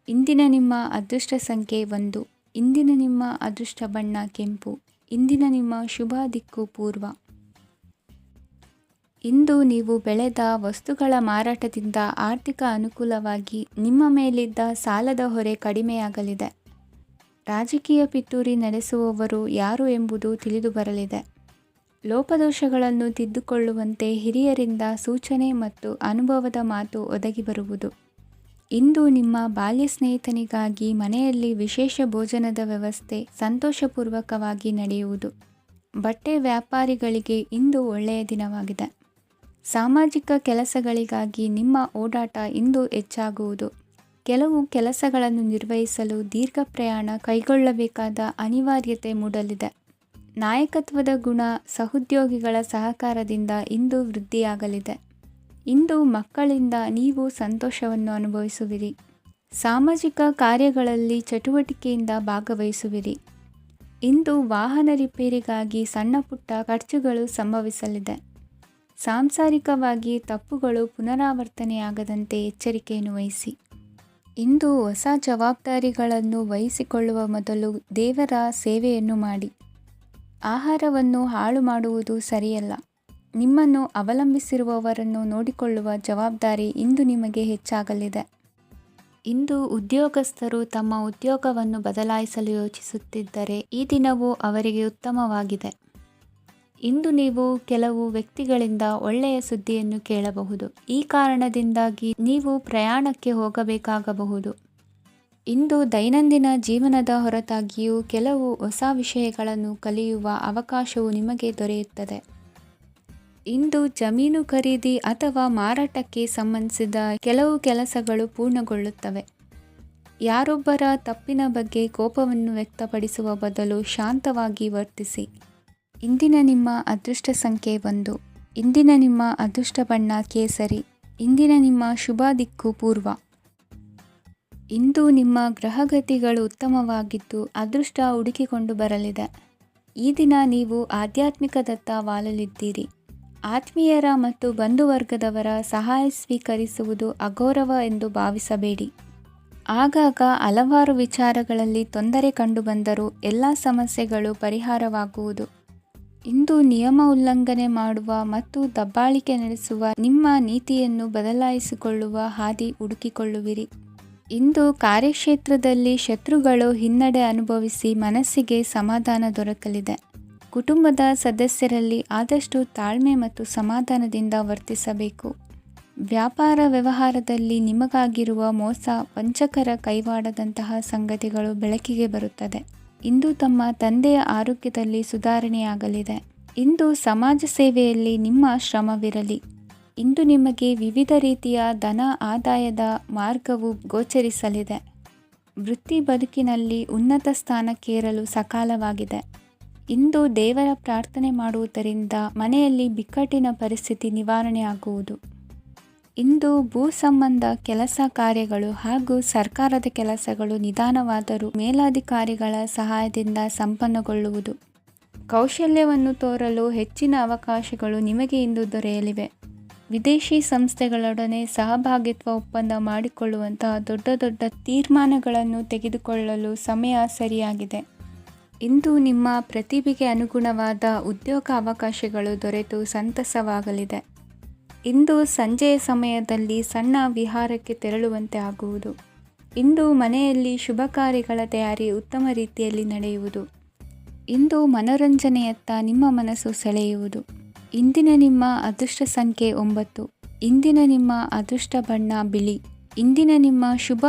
ಇಂದಿನ ನಿಮ್ಮ ಅದೃಷ್ಟ ಸಂಖ್ಯೆ 1. ಇಂದಿನ ನಿಮ್ಮ ಅದೃಷ್ಟ ಬಣ್ಣ ಕೆಂಪು. ಇಂದಿನ ನಿಮ್ಮ ಶುಭ ದಿಕ್ಕು ಪೂರ್ವ. ಇಂದು ನೀವು ಬೆಳೆದ ವಸ್ತುಗಳ ಮಾರಾಟದಿಂದ ಆರ್ಥಿಕ ಅನುಕೂಲವಾಗಿ ನಿಮ್ಮ ಮೇಲಿದ್ದ ಸಾಲದ ಹೊರೆ ಕಡಿಮೆಯಾಗಲಿದೆ. ರಾಜಕೀಯ ಪಿತೂರಿ ನಡೆಸುವವರು ಯಾರು ಎಂಬುದು ತಿಳಿದು ಬರಲಿದೆ. ಲೋಪದೋಷಗಳನ್ನು ತಿದ್ದುಕೊಳ್ಳುವಂತೆ ಹಿರಿಯರಿಂದ ಸೂಚನೆ ಮತ್ತು ಅನುಭವದ ಮಾತು ಒದಗಿ ಬರುವುದು. ಇಂದು ನಿಮ್ಮ ಬಾಲ್ಯ ಸ್ನೇಹಿತನಿಗಾಗಿ ಮನೆಯಲ್ಲಿ ವಿಶೇಷ ಭೋಜನದ ವ್ಯವಸ್ಥೆ ಸಂತೋಷಪೂರ್ವಕವಾಗಿ ನಡೆಯುವುದು. ಬಟ್ಟೆ ವ್ಯಾಪಾರಿಗಳಿಗೆ ಇಂದು ಒಳ್ಳೆಯ ದಿನವಾಗಿದೆ. ಸಾಮಾಜಿಕ ಕೆಲಸಗಳಿಗಾಗಿ ನಿಮ್ಮ ಓಡಾಟ ಇಂದು ಹೆಚ್ಚಾಗುವುದು. ಕೆಲವು ಕೆಲಸಗಳನ್ನು ನಿರ್ವಹಿಸಲು ದೀರ್ಘ ಪ್ರಯಾಣ ಕೈಗೊಳ್ಳಬೇಕಾದ ಅನಿವಾರ್ಯತೆ ಮೂಡಲಿದೆ. ನಾಯಕತ್ವದ ಗುಣ ಸಹೋದ್ಯೋಗಿಗಳ ಸಹಕಾರದಿಂದ ಇಂದು ವೃದ್ಧಿಯಾಗಲಿದೆ. ಇಂದು ಮಕ್ಕಳಿಂದ ನೀವು ಸಂತೋಷವನ್ನು ಅನುಭವಿಸುವಿರಿ. ಸಾಮಾಜಿಕ ಕಾರ್ಯಗಳಲ್ಲಿ ಚಟುವಟಿಕೆಯಿಂದ ಭಾಗವಹಿಸುವಿರಿ. ಇಂದು ವಾಹನ ರಿಪೇರಿಗಾಗಿ ಸಣ್ಣ ಪುಟ್ಟ ಖರ್ಚುಗಳು ಸಂಭವಿಸಲಿದೆ. ಸಾಂಸಾರಿಕವಾಗಿ ತಪ್ಪುಗಳು ಪುನರಾವರ್ತನೆಯಾಗದಂತೆ ಎಚ್ಚರಿಕೆಯನ್ನು ವಹಿಸಿ. ಇಂದು ಹೊಸ ಜವಾಬ್ದಾರಿಗಳನ್ನು ವಹಿಸಿಕೊಳ್ಳುವ ಮೊದಲು ದೇವರ ಸೇವೆಯನ್ನು ಮಾಡಿ. ಆಹಾರವನ್ನು ಹಾಳು ಮಾಡುವುದು ಸರಿಯಲ್ಲ. ನಿಮ್ಮನ್ನು ಅವಲಂಬಿಸಿರುವವರನ್ನು ನೋಡಿಕೊಳ್ಳುವ ಜವಾಬ್ದಾರಿ ಇಂದು ನಿಮಗೆ ಹೆಚ್ಚಾಗಲಿದೆ. ಇಂದು ಉದ್ಯೋಗಸ್ಥರು ತಮ್ಮ ಉದ್ಯೋಗವನ್ನು ಬದಲಾಯಿಸಲು ಯೋಚಿಸುತ್ತಿದ್ದರೆ ಈ ದಿನವೂ ಅವರಿಗೆ ಉತ್ತಮವಾಗಿದೆ. ಇಂದು ನೀವು ಕೆಲವು ವ್ಯಕ್ತಿಗಳಿಂದ ಒಳ್ಳೆಯ ಸುದ್ದಿಯನ್ನು ಕೇಳಬಹುದು. ಈ ಕಾರಣದಿಂದಾಗಿ ನೀವು ಪ್ರಯಾಣಕ್ಕೆ ಹೋಗಬೇಕಾಗಬಹುದು. ಇಂದು ದೈನಂದಿನ ಜೀವನದ ಹೊರತಾಗಿಯೂ ಕೆಲವು ಹೊಸ ವಿಷಯಗಳನ್ನು ಕಲಿಯುವ ಅವಕಾಶವು ನಿಮಗೆ ದೊರೆಯುತ್ತದೆ. ಇಂದು ಜಮೀನು ಖರೀದಿ ಅಥವಾ ಮಾರಾಟಕ್ಕೆ ಸಂಬಂಧಿಸಿದ ಕೆಲವು ಕೆಲಸಗಳು ಪೂರ್ಣಗೊಳ್ಳುತ್ತವೆ. ಯಾರೊಬ್ಬರ ತಪ್ಪಿನ ಬಗ್ಗೆ ಕೋಪವನ್ನು ವ್ಯಕ್ತಪಡಿಸುವ ಬದಲು ಶಾಂತವಾಗಿ ವರ್ತಿಸಿ. ಇಂದಿನ ನಿಮ್ಮ ಅದೃಷ್ಟ ಸಂಖ್ಯೆ 1. ಇಂದಿನ ನಿಮ್ಮ ಅದೃಷ್ಟ ಬಣ್ಣ ಕೇಸರಿ. ಇಂದಿನ ನಿಮ್ಮ ಶುಭ ದಿಕ್ಕು ಪೂರ್ವ. ಇಂದು ನಿಮ್ಮ ಗ್ರಹಗತಿಗಳು ಉತ್ತಮವಾಗಿದ್ದು ಅದೃಷ್ಟ ಹುಡುಕಿಕೊಂಡು ಬರಲಿದೆ. ಈ ದಿನ ನೀವು ಆಧ್ಯಾತ್ಮಿಕದತ್ತ ವಾಲಲಿದ್ದೀರಿ. ಆತ್ಮೀಯರ ಮತ್ತು ಬಂಧುವರ್ಗದವರ ಸಹಾಯ ಸ್ವೀಕರಿಸುವುದು ಅಗೌರವ ಎಂದು ಭಾವಿಸಬೇಡಿ. ಆಗಾಗ ಹಲವಾರು ವಿಚಾರಗಳಲ್ಲಿ ತೊಂದರೆ ಕಂಡುಬಂದರೂ ಎಲ್ಲ ಸಮಸ್ಯೆಗಳು ಪರಿಹಾರವಾಗುವುದು. ಇಂದು ನಿಯಮ ಉಲ್ಲಂಘನೆ ಮಾಡುವ ಮತ್ತು ದಬ್ಬಾಳಿಕೆ ನಡೆಸುವ ನಿಮ್ಮ ನೀತಿಯನ್ನು ಬದಲಾಯಿಸಿಕೊಳ್ಳುವ ಹಾದಿ ಹುಡುಕಿಕೊಳ್ಳುವಿರಿ. ಇಂದು ಕಾರ್ಯಕ್ಷೇತ್ರದಲ್ಲಿ ಶತ್ರುಗಳು ಹಿನ್ನಡೆ ಅನುಭವಿಸಿ ಮನಸ್ಸಿಗೆ ಸಮಾಧಾನ ದೊರಕಲಿದೆ. ಕುಟುಂಬದ ಸದಸ್ಯರಲ್ಲಿ ಆದಷ್ಟು ತಾಳ್ಮೆ ಮತ್ತು ಸಮಾಧಾನದಿಂದ ವರ್ತಿಸಬೇಕು. ವ್ಯಾಪಾರ ವ್ಯವಹಾರದಲ್ಲಿ ನಿಮಗಾಗಿರುವ ಮೋಸ, ವಂಚಕರ ಕೈವಾಡದಂತಹ ಸಂಗತಿಗಳು ಬೆಳಕಿಗೆ ಬರುತ್ತದೆ. ಇಂದು ತಮ್ಮ ತಂದೆಯ ಆರೋಗ್ಯದಲ್ಲಿ ಸುಧಾರಣೆಯಾಗಲಿದೆ. ಇಂದು ಸಮಾಜ ಸೇವೆಯಲ್ಲಿ ನಿಮ್ಮ ಶ್ರಮವಿರಲಿ. ಇಂದು ನಿಮಗೆ ವಿವಿಧ ರೀತಿಯ ಧನ ಆದಾಯದ ಮಾರ್ಗವು ಗೋಚರಿಸಲಿದೆ. ವೃತ್ತಿ ಬದುಕಿನಲ್ಲಿ ಉನ್ನತ ಸ್ಥಾನಕ್ಕೇರಲು ಸಕಾಲವಾಗಿದೆ. ಇಂದು ದೇವರ ಪ್ರಾರ್ಥನೆ ಮಾಡುವುದರಿಂದ ಮನೆಯಲ್ಲಿ ಬಿಕ್ಕಟ್ಟಿನ ಪರಿಸ್ಥಿತಿ ನಿವಾರಣೆಯಾಗುವುದು. ಇಂದು ಭೂ ಸಂಬಂಧ ಕೆಲಸ ಕಾರ್ಯಗಳು ಹಾಗೂ ಸರ್ಕಾರದ ಕೆಲಸಗಳು ನಿಧಾನವಾದರೂ ಮೇಲಾಧಿಕಾರಿಗಳ ಸಹಾಯದಿಂದ ಸಂಪನ್ನಗೊಳ್ಳುವುದು. ಕೌಶಲ್ಯವನ್ನು ತೋರಲು ಹೆಚ್ಚಿನ ಅವಕಾಶಗಳು ನಿಮಗೆ ಇಂದು ದೊರೆಯಲಿವೆ. ವಿದೇಶಿ ಸಂಸ್ಥೆಗಳೊಡನೆ ಸಹಭಾಗಿತ್ವ ಒಪ್ಪಂದ ಮಾಡಿಕೊಳ್ಳುವಂತಹ ದೊಡ್ಡ ದೊಡ್ಡ ತೀರ್ಮಾನಗಳನ್ನು ತೆಗೆದುಕೊಳ್ಳಲು ಸಮಯ ಸರಿಯಾಗಿದೆ. ಇಂದು ನಿಮ್ಮ ಪ್ರತಿಭೆಗೆ ಅನುಗುಣವಾದ ಉದ್ಯೋಗ ಅವಕಾಶಗಳು ದೊರೆತು ಸಂತಸವಾಗಲಿದೆ. ಇಂದು ಸಂಜೆಯ ಸಮಯದಲ್ಲಿ ಸಣ್ಣ ವಿಹಾರಕ್ಕೆ ತೆರಳುವಂತೆ ಆಗುವುದು. ಇಂದು ಮನೆಯಲ್ಲಿ ಶುಭ ಕಾರ್ಯಗಳ ತಯಾರಿ ಉತ್ತಮ ರೀತಿಯಲ್ಲಿ ನಡೆಯುವುದು. ಇಂದು ಮನೋರಂಜನೆಯತ್ತ ನಿಮ್ಮ ಮನಸ್ಸು ಸೆಳೆಯುವುದು. ಇಂದಿನ ನಿಮ್ಮ ಅದೃಷ್ಟ ಸಂಖ್ಯೆ 9. ಇಂದಿನ ನಿಮ್ಮ ಅದೃಷ್ಟ ಬಣ್ಣ ಬಿಳಿ. ಇಂದಿನ ನಿಮ್ಮ ಶುಭ